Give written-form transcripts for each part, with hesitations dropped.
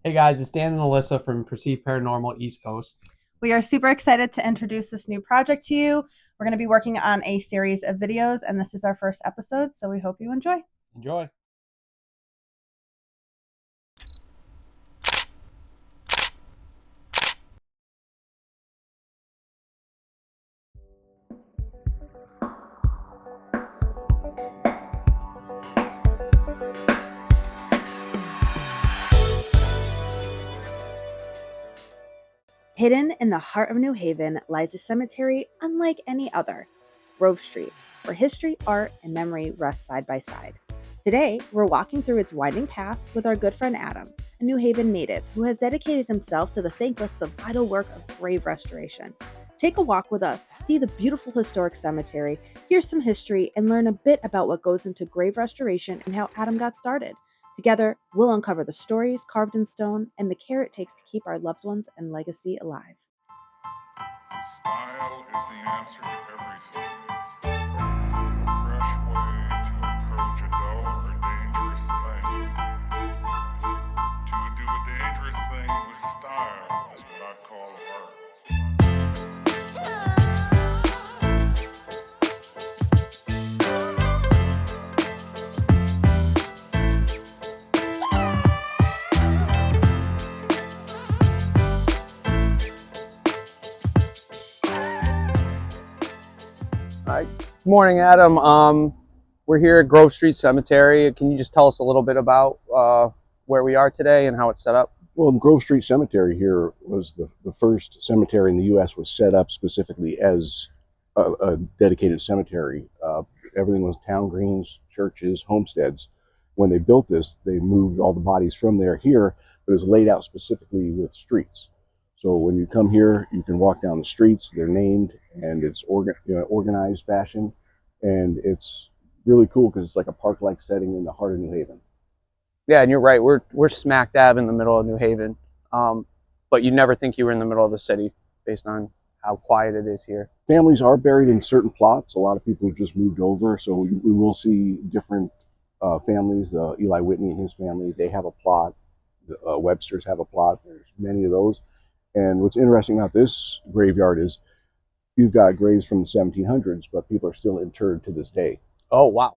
Hey guys, it's Dan and Alyssa from Perceived Paranormal East Coast. We are super excited to introduce this new project to you. We're going to be working on a series of videos, and this is our first episode, so we hope you enjoy. Enjoy. Hidden in the heart of New Haven lies a cemetery unlike any other, Grove Street, where history, art, and memory rest side by side. Today, we're walking through its winding paths with our good friend Adam, a New Haven native who has dedicated himself to the thankless but vital work of grave restoration. Take a walk with us, see the beautiful historic cemetery, hear some history, and learn a bit about what goes into grave restoration and how Adam got started. Together, we'll uncover the stories carved in stone and the care it takes to keep our loved ones and legacy alive. Style is the answer to everything. A fresh way to approach a dull or dangerous thing. To do a dangerous thing with style is what I call art. All right. Good morning, Adam. We're here at Grove Street Cemetery. Can you just tell us a little bit about where we are today and how it's set up? Well, the Grove Street Cemetery here was the first cemetery in the U.S. was set up specifically as a dedicated cemetery. Everything was town greens, churches, homesteads. When they built this, they moved all the bodies from there here, but it was laid out specifically with streets. So when you come here, you can walk down the streets. They're named, and it's organized fashion, and it's really cool because it's like a park-like setting in the heart of New Haven. Yeah, and you're right. We're smack dab in the middle of New Haven, but you never think you were in the middle of the city based on how quiet it is here. Families are buried in certain plots. A lot of people have just moved over, so we will see different families. Eli Whitney and his family, they have a plot. The Websters have a plot. There's many of those. And what's interesting about this graveyard is you've got graves from the 1700s, but people are still interred to this day. Oh, wow.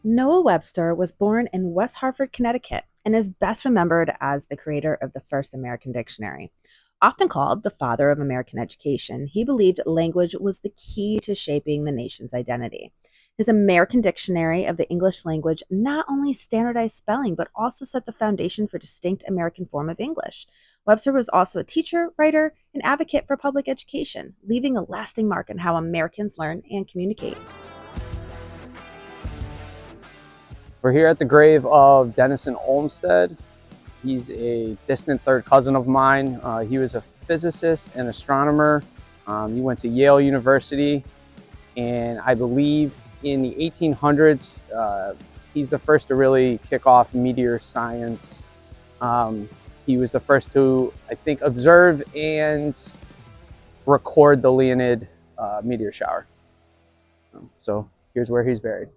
Noah Webster was born in West Hartford, Connecticut, and is best remembered as the creator of the first American dictionary. Often called the father of American education, he believed language was the key to shaping the nation's identity. His American Dictionary of the English Language not only standardized spelling, but also set the foundation for distinct American form of English. Webster was also a teacher, writer, and advocate for public education, leaving a lasting mark on how Americans learn and communicate. We're here at the grave of Denison Olmsted. He's a distant third cousin of mine. He was a physicist and astronomer. He went to Yale University, and I believe in the 1800s, he's the first to really kick off meteor science. He was the first to, I think, observe and record the Leonid meteor shower. So here's where he's buried.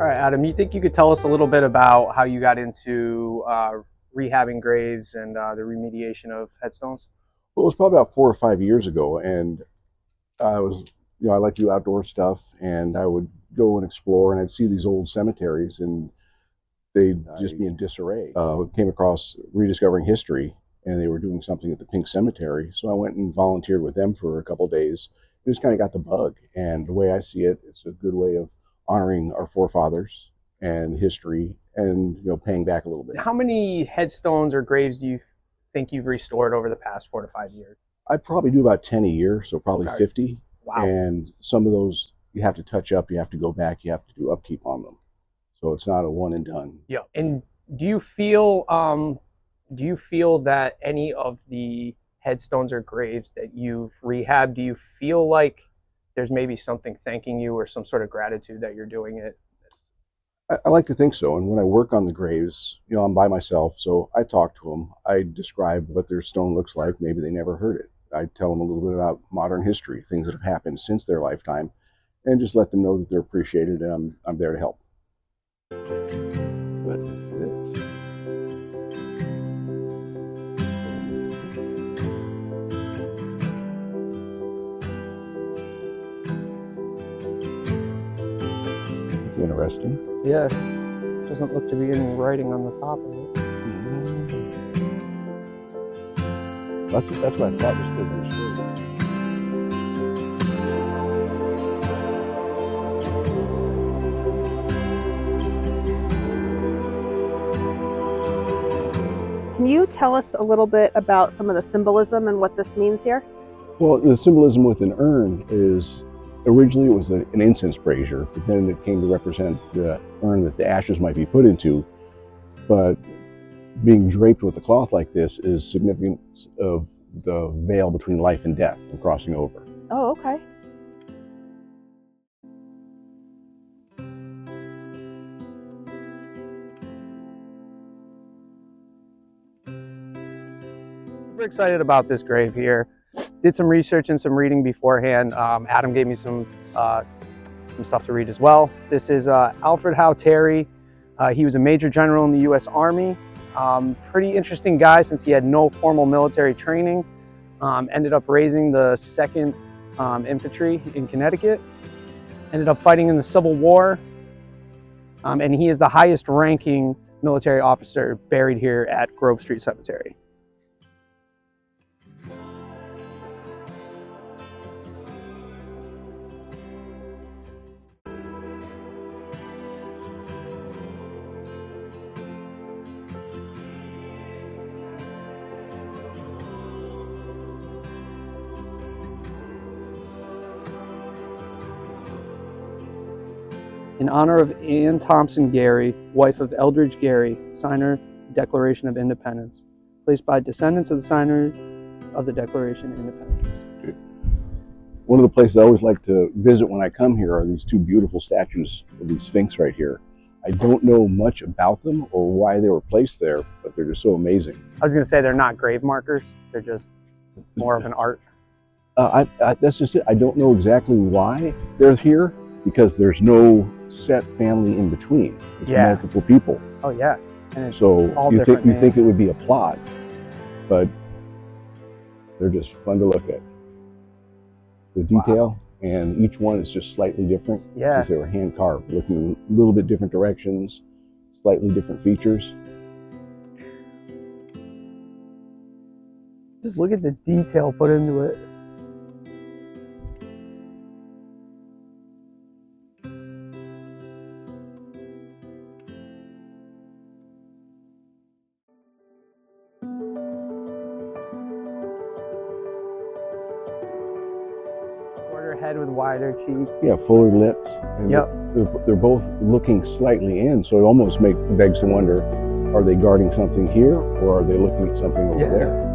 All right, Adam, you think you could tell us a little bit about how you got into rehabbing graves and the remediation of headstones? Well, it was probably about 4 or 5 years ago, and I was, I like to do outdoor stuff, and I would go and explore, and I'd see these old cemeteries, and they'd just be in disarray. Came across Rediscovering History, and they were doing something at the Pink Cemetery, so I went and volunteered with them for a couple of days. It just kind of got the bug, and the way I see it, it's a good way of honoring our forefathers and history, and paying back a little bit. How many headstones or graves do you think you've restored over the past 4 to 5 years? I probably do about 10 a year, so probably Okay. 50. Wow. And some of those you have to touch up, you have to go back, you have to do upkeep on them. So it's not a one and done. Yeah. And do you feel that any of the headstones or graves that you've rehabbed, do you feel like there's maybe something thanking you or some sort of gratitude that you're doing it? I like to think so. And when I work on the graves, I'm by myself, so I talk to them. I describe what their stone looks like. Maybe they never heard it. I tell them a little bit about modern history, things that have happened since their lifetime, and just let them know that they're appreciated and I'm there to help. What is this? It's interesting. Yeah. Doesn't look to be any writing on the top of it. That's what I thought, just because of the story. Can you tell us a little bit about some of the symbolism and what this means here? Well, the symbolism with an urn is, originally it was an incense brazier, but then it came to represent the urn that the ashes might be put into. But being draped with a cloth like this is significant of the veil between life and death and crossing over. Oh, okay. Super excited about this grave here. Did some research and some reading beforehand. Adam gave me some stuff to read as well. This is Alfred Howe Terry. He was a major general in the U.S. Army. Pretty interesting guy since he had no formal military training. Ended up raising the 2nd Infantry in Connecticut. Ended up fighting in the Civil War. And he is the highest ranking military officer buried here at Grove Street Cemetery. In honor of Anne Thompson Gary, wife of Eldridge Gary, signer Declaration of Independence, placed by descendants of the signer of the Declaration of Independence. One of the places I always like to visit when I come here are these two beautiful statues of the Sphinx right here. I don't know much about them or why they were placed there, but they're just so amazing. I was going to say they're not grave markers, they're just more of an art. That's just it. I don't know exactly why they're here, because there's no set family in between. It's multiple people. Oh yeah. And it's so all you different think it names. would be a plot, but they're just fun to look at. The detail, and each one is just slightly different. Yeah. Because they were hand carved, looking a little bit different directions, slightly different features. Just look at the detail put into it. Shorter head with wider cheeks. Yeah, fuller lips. And Yep. They're both looking slightly in, so it almost begs to wonder, are they guarding something here, or are they looking at something over there?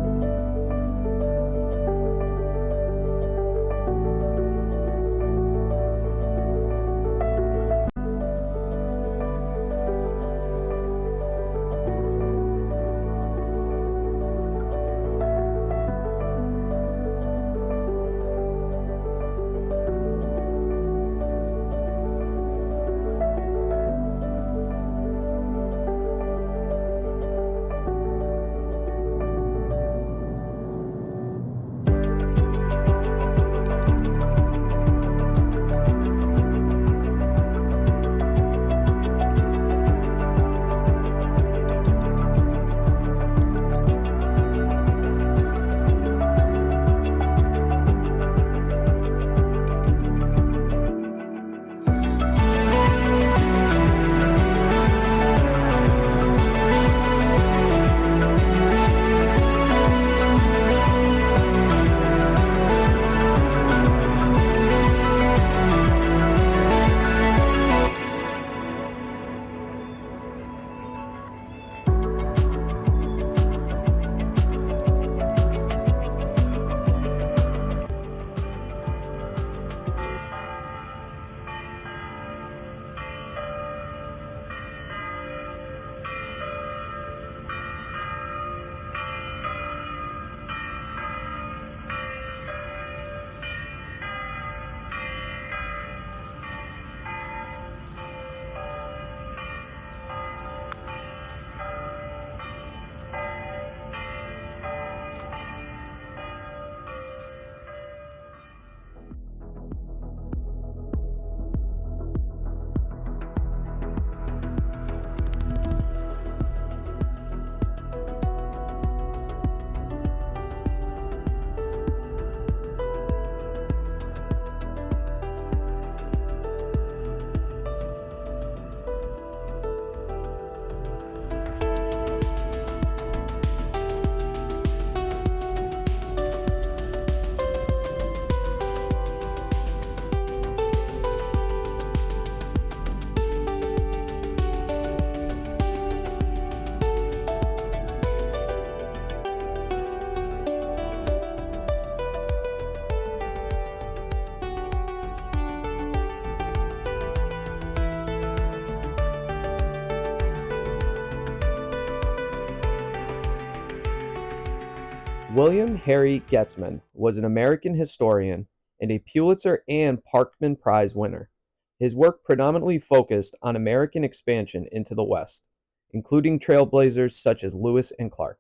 William Harry Getzman was an American historian and a Pulitzer and Parkman Prize winner. His work predominantly focused on American expansion into the West, including trailblazers such as Lewis and Clark.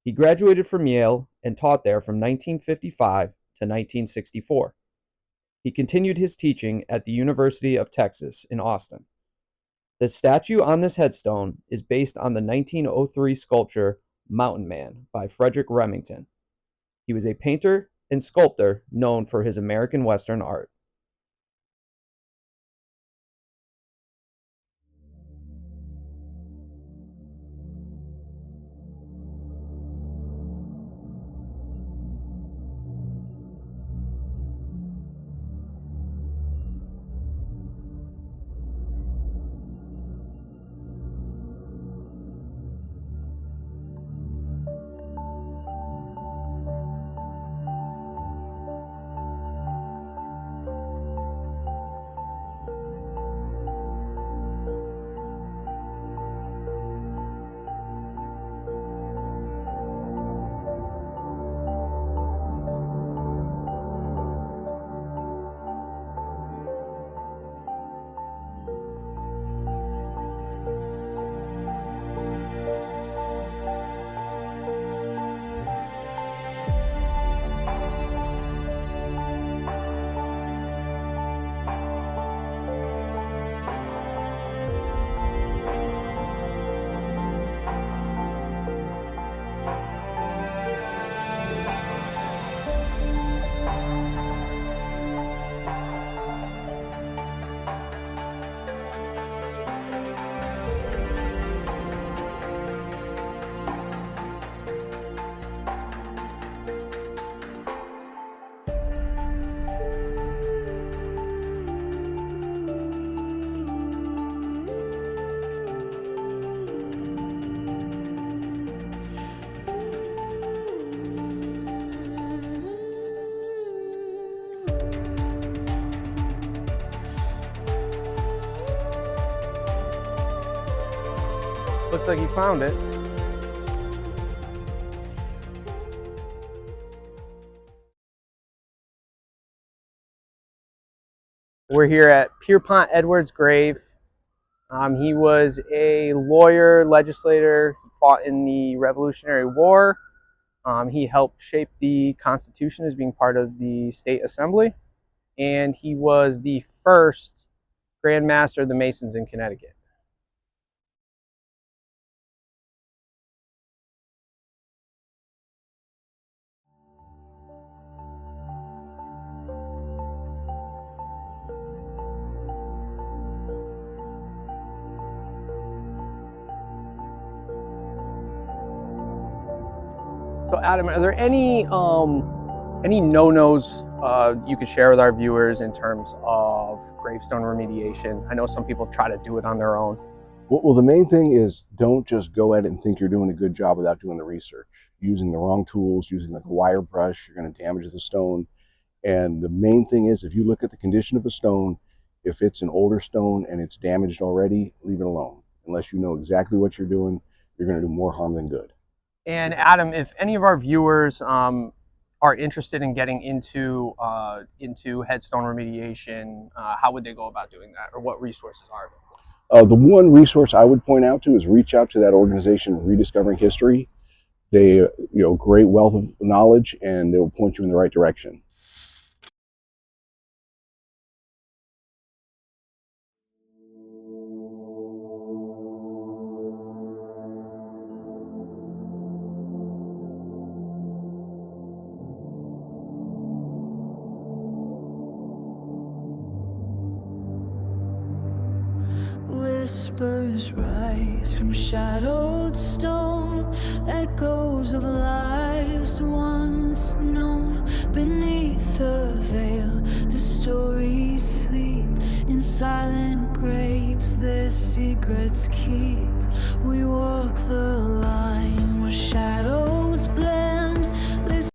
He graduated from Yale and taught there from 1955 to 1964. He continued his teaching at the University of Texas in Austin. The statue on this headstone is based on the 1903 sculpture Mountain Man by Frederick Remington. He was a painter and sculptor known for his American Western art. Looks like you found it. We're here at Pierpont Edwards' grave. He was a lawyer, legislator, fought in the Revolutionary War. He helped shape the Constitution as being part of the state assembly. And he was the first Grand Master of the Masons in Connecticut. So Adam, are there any no-nos you could share with our viewers in terms of gravestone remediation? I know some people try to do it on their own. Well, the main thing is don't just go at it and think you're doing a good job without doing the research. Using the wrong tools, using like a wire brush, you're going to damage the stone. And the main thing is, if you look at the condition of a stone, if it's an older stone and it's damaged already, leave it alone. Unless you know exactly what you're doing, you're going to do more harm than good. And Adam, if any of our viewers are interested in getting into headstone remediation, how would they go about doing that, or what resources are there? The one resource I would point out to is reach out to that organization, Rediscovering History. They, great wealth of knowledge, and they will point you in the right direction. Whispers rise from shadowed stone, echoes of lives once known. Beneath the veil, the stories sleep in silent graves. Their secrets keep. We walk the line where shadows